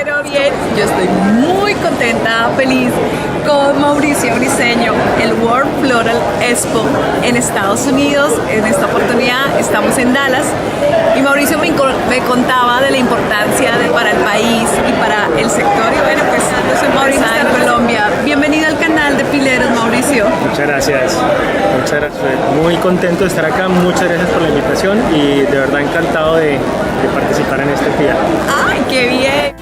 Pero bien, yo estoy muy contenta, feliz con Mauricio Briceño, el World Floral Expo en Estados Unidos. En esta oportunidad estamos en Dallas y Mauricio me contaba de la importancia para el país y para el sector. Y bueno, pues yo soy Mauricio de Colombia. Bienvenido al canal de Pileros, Mauricio. Muchas gracias. Muchas gracias. Muy contento de estar acá. Muchas gracias por la invitación y de verdad encantado de participar en este día. ¡Ay, qué bien!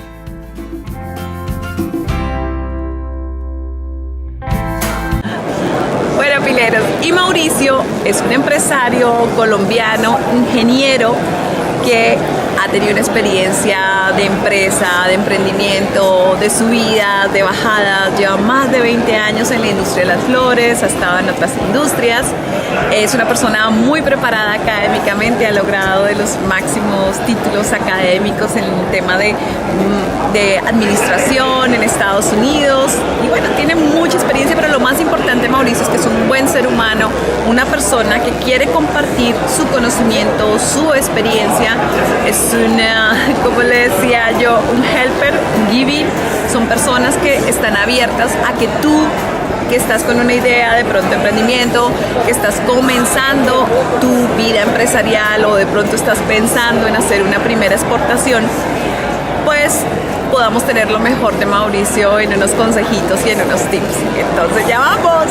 Bueno, Pileros, y Mauricio es un empresario colombiano, ingeniero, que ha tenido una experiencia de empresa, de emprendimiento, de subidas, de bajadas, lleva más de 20 años en la industria de las flores, ha estado en otras industrias, es una persona muy preparada académicamente, ha logrado de los máximos títulos académicos en el tema de administración en Estados Unidos y bueno, tiene mucha experiencia, pero lo más importante, Mauricio, es que es un buen ser humano, una persona que quiere compartir su conocimiento, su experiencia. Es una, como le decía yo, un helper, un giving. Son personas que están abiertas a que tú, que estás con una idea de pronto emprendimiento, que estás comenzando tu vida empresarial o de pronto estás pensando en hacer una primera exportación, pues podamos tener lo mejor de Mauricio en unos consejitos y en unos tips. Entonces ya vamos.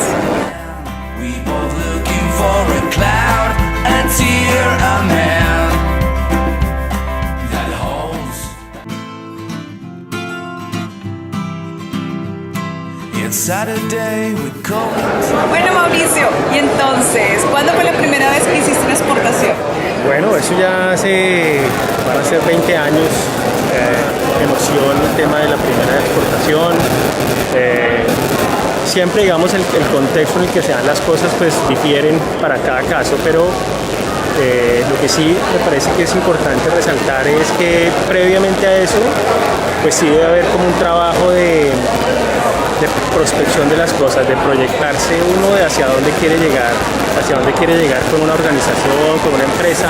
Bueno, Mauricio, y entonces, ¿cuándo fue la primera vez que hiciste una exportación? Bueno, eso ya van a ser 20 años. Emoción el tema de la primera exportación. Siempre, digamos, el contexto en el que se dan las cosas pues difieren para cada caso, pero lo que sí me parece que es importante resaltar es que previamente a eso pues sí debe haber como un trabajo de prospección de las cosas, de proyectarse uno de hacia dónde quiere llegar con una organización, con una empresa,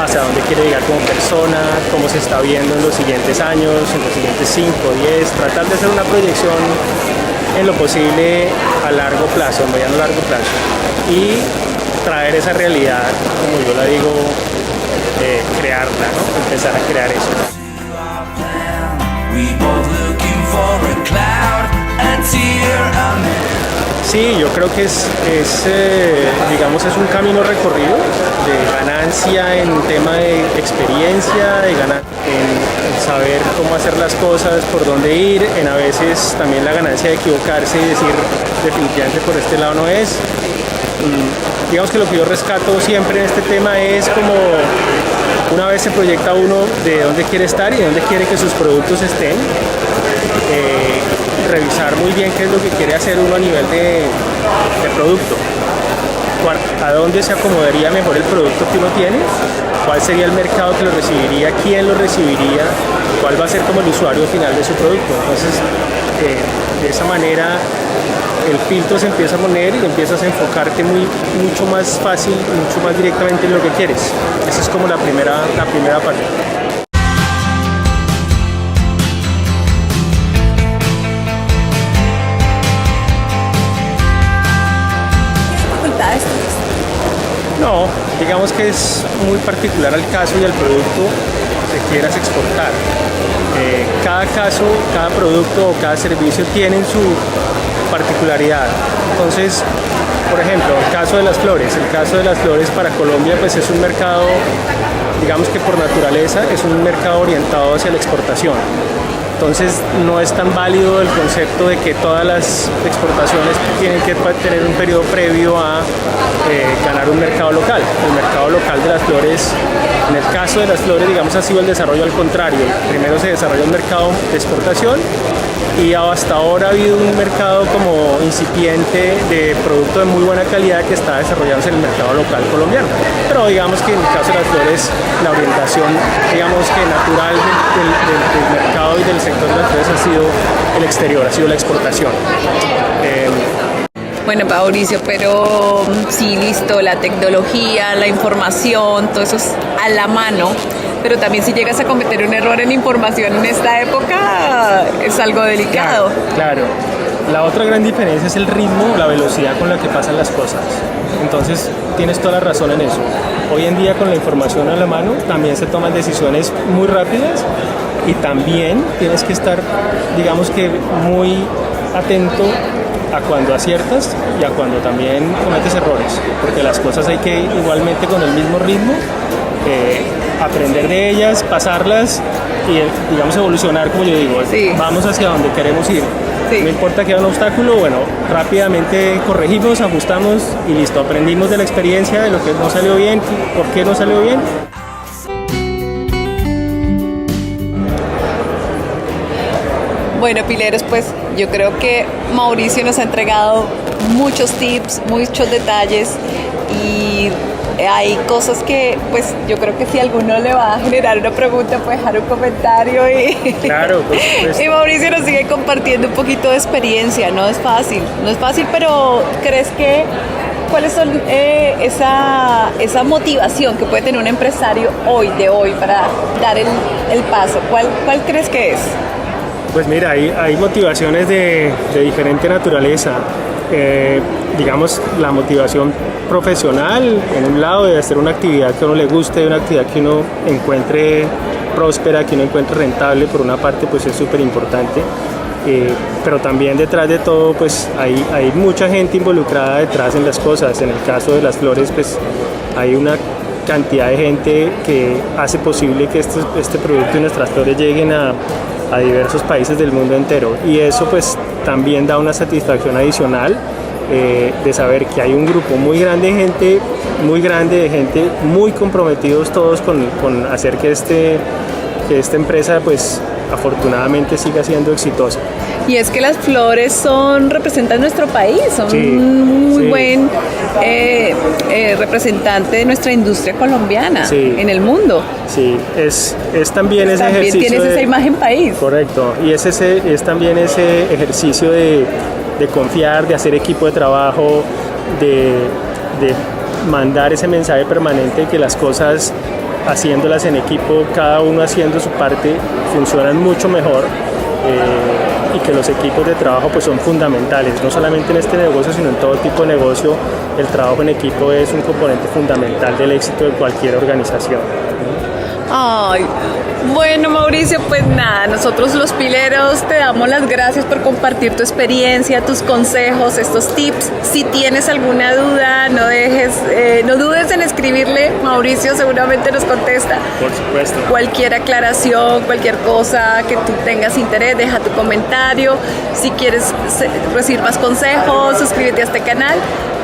hacia dónde quiere llegar como persona, cómo se está viendo en los siguientes años, en los siguientes 5, 10, tratar de hacer una proyección en lo posible a largo plazo, a mediano largo plazo y traer esa realidad, como yo la digo, crearla, ¿no? Empezar a crear eso. Sí, yo creo que digamos, es un camino recorrido de ganancia en tema de experiencia, de en saber cómo hacer las cosas, por dónde ir, en a veces también la ganancia de equivocarse y decir definitivamente por este lado no es. Digamos que lo que yo rescato siempre en este tema es como una vez se proyecta uno de dónde quiere estar y de dónde quiere que sus productos estén, revisar muy bien qué es lo que quiere hacer uno a nivel de producto, a dónde se acomodaría mejor el producto que uno tiene, cuál sería el mercado que lo recibiría, quién lo recibiría, cuál va a ser como el usuario final de su producto. Entonces, de esa manera el filtro se empieza a poner y empiezas a enfocarte mucho más fácil, mucho más directamente en lo que quieres. Esa es como la primera parte. No, digamos que es muy particular al caso y al producto que quieras exportar. Cada caso, cada producto o cada servicio tienen su particularidad. Entonces, por ejemplo, el caso de las flores para Colombia pues es un mercado, digamos que por naturaleza es un mercado orientado hacia la exportación. Entonces no es tan válido el concepto de que todas las exportaciones tienen que tener un periodo previo a ganar un mercado local. El mercado local de las flores, en el caso de las flores, digamos, ha sido el desarrollo al contrario. Primero se desarrolla un mercado de exportación y hasta ahora ha habido un mercado como incipiente de producto de muy buena calidad que está desarrollándose en el mercado local colombiano. Pero digamos que en el caso de las flores, la orientación, digamos que natural del mercado y del sector de las flores ha sido el exterior, ha sido la exportación. Bueno, Mauricio, pero sí, listo, la tecnología, la información, todo eso es a la mano. pero también si llegas a cometer un error en información en esta época es algo delicado. Claro. La otra gran diferencia es el ritmo, la velocidad con la que pasan las cosas. Entonces tienes toda la razón en eso. Hoy en día con la información a la mano también se toman decisiones muy rápidas y también tienes que estar, digamos que muy atento a cuando aciertas y a cuando también cometes errores, porque las cosas hay que igualmente con el mismo ritmo aprender de ellas, pasarlas y digamos evolucionar, como yo digo, sí. Vamos hacia donde queremos ir. Sí. No importa que haya un obstáculo, bueno, rápidamente corregimos, ajustamos y listo, aprendimos de la experiencia, de lo que no salió bien, por qué no salió bien. Bueno, pileros, pues yo creo que Mauricio nos ha entregado muchos tips, muchos detalles y hay cosas que pues yo creo que si a alguno le va a generar una pregunta puede dejar un comentario Claro, pues. Y Mauricio nos sigue compartiendo un poquito de experiencia. No es fácil, pero ¿crees que cuáles son esa motivación que puede tener un empresario hoy para dar el paso? ¿Cuál crees que es? Pues mira, hay motivaciones de diferente naturaleza. Digamos, la motivación profesional, en un lado, de hacer una actividad que a uno le guste, una actividad que uno encuentre próspera, que uno encuentre rentable, por una parte, pues es súper importante. Pero también detrás de todo, pues hay mucha gente involucrada detrás en las cosas. En el caso de las flores, pues hay una cantidad de gente que hace posible que este producto y nuestras flores lleguen a diversos países del mundo entero, y eso pues también da una satisfacción adicional de saber que hay un grupo muy grande de gente muy comprometidos todos con hacer que esta empresa pues afortunadamente siga siendo exitosa. Y es que las flores representan nuestro país, son un muy buen representante de nuestra industria colombiana en el mundo. Sí, es también ese también ejercicio. Tienes esa imagen país. Correcto, y es también ese ejercicio de confiar, de hacer equipo de trabajo, de mandar ese mensaje permanente de que las cosas, haciéndolas en equipo, cada uno haciendo su parte, funcionan mucho mejor. Y que los equipos de trabajo pues son fundamentales, no solamente en este negocio, sino en todo tipo de negocio. El trabajo en equipo es un componente fundamental del éxito de cualquier organización. Ay, bueno, Mauricio, pues nada, nosotros los pileros te damos las gracias por compartir tu experiencia, tus consejos, estos tips. Si tienes alguna duda, no dudes en escribirle. Mauricio seguramente nos contesta. Por supuesto. Cualquier aclaración, cualquier cosa que tú tengas interés, deja tu comentario. Si quieres recibir más consejos, suscríbete a este canal.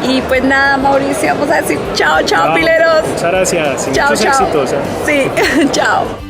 Y pues nada, Mauricio, vamos a decir chao, pileros. Muchas gracias. Chao, Muchos éxitos. Sí, chao.